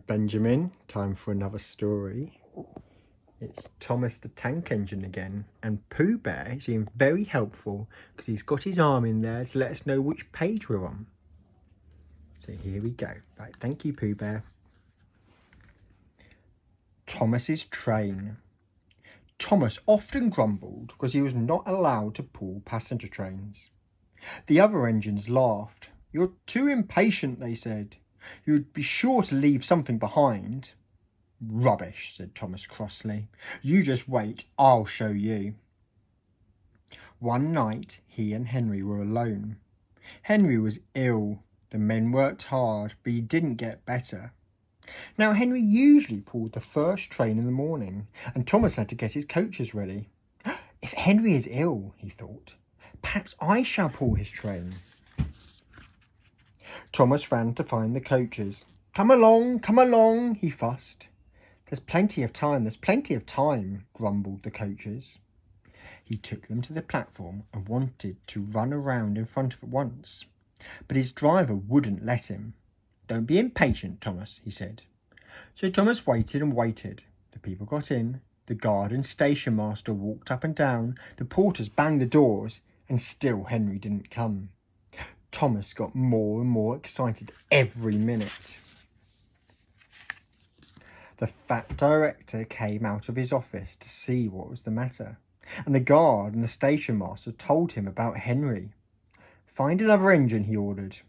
Benjamin. Time for another story. It's Thomas the Tank Engine again, and Pooh Bear is being very helpful because he's got his arm in there to let us know which page we're on. So here we go. Right, thank you, Pooh Bear. Thomas's train. Thomas often grumbled because he was not allowed to pull passenger trains. The other engines laughed. "You're too impatient," they said. "You'd be sure to leave something behind." "Rubbish," said Thomas crossly. "You just wait, I'll show you." One night he and Henry were alone. Henry was ill. The men worked hard, but he didn't get better. Now Henry usually pulled the first train in the morning, and Thomas had to get his coaches ready. "If Henry is ill," he thought, "perhaps I shall pull his train." Thomas ran to find the coaches. Come along," he fussed. There's plenty of time," grumbled the coaches. He took them to the platform and wanted to run around in front of it once, but his driver wouldn't let him. "Don't be impatient, Thomas," he said. So Thomas waited and waited. The people got in, the guard and station master walked up and down, the porters banged the doors, and still Henry didn't come. Thomas got more and more excited every minute. The fat director came out of his office to see what was the matter, and the guard and the station master told him about Henry. "Find another engine," he ordered.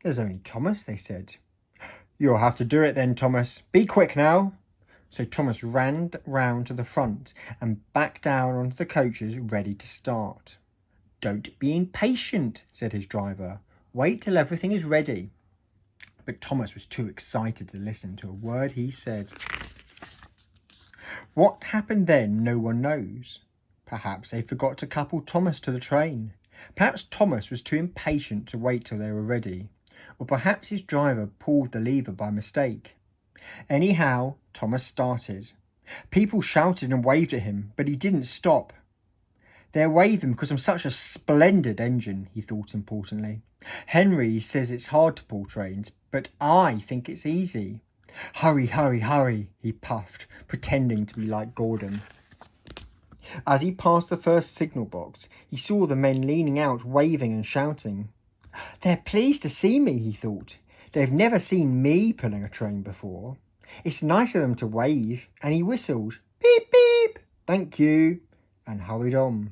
"There's only Thomas," they said. "You'll have to do it then, Thomas. Be quick now." So Thomas ran round to the front and back down onto the coaches, ready to start. "Don't be impatient," said his driver. "Wait till everything is ready." But Thomas was too excited to listen to a word he said. What happened then, no one knows. Perhaps they forgot to couple Thomas to the train. Perhaps Thomas was too impatient to wait till they were ready. Or perhaps his driver pulled the lever by mistake. Anyhow, Thomas started. People shouted and waved at him, but he didn't stop. "They're waving because I'm such a splendid engine," he thought importantly. "Henry says it's hard to pull trains, but I think it's easy." "Hurry, hurry, hurry," he puffed, pretending to be like Gordon. As he passed the first signal box, he saw the men leaning out, waving and shouting. "They're pleased to see me," he thought. "They've never seen me pulling a train before. It's nice of them to wave," and he whistled, "Beep, beep, thank you," and hurried on.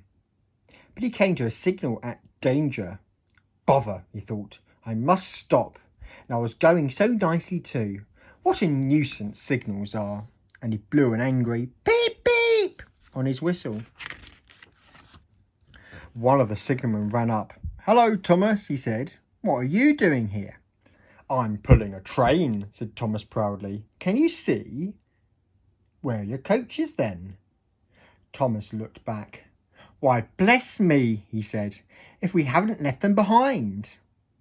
But he came to a signal at danger. "Bother," he thought, "I must stop. And I was going so nicely too. What a nuisance signals are." And he blew an angry beep, beep on his whistle. One of the signalmen ran up. "Hello, Thomas," he said. "What are you doing here?" "I'm pulling a train," said Thomas proudly. "Can you see?" "Where are your coaches then?" Thomas looked back. "Why, bless me," he said, "if we haven't left them behind."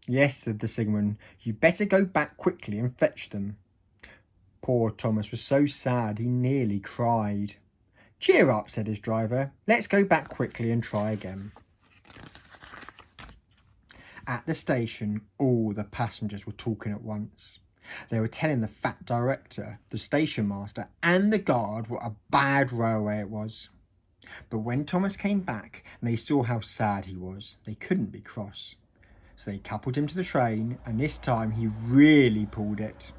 "Yes," said the signalman, "you'd better go back quickly and fetch them." Poor Thomas was so sad he nearly cried. "Cheer up," said his driver. "Let's go back quickly and try again." At the station, all the passengers were talking at once. They were telling the fat director, the station master, and the guard what a bad railway it was. But when Thomas came back and they saw how sad he was, they couldn't be cross. So they coupled him to the train, and this time he really pulled it.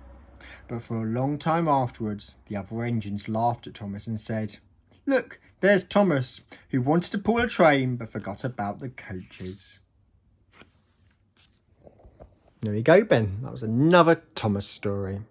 But for a long time afterwards, the other engines laughed at Thomas and said, "Look, there's Thomas, who wanted to pull a train but forgot about the coaches." There you go, Ben. That was another Thomas story.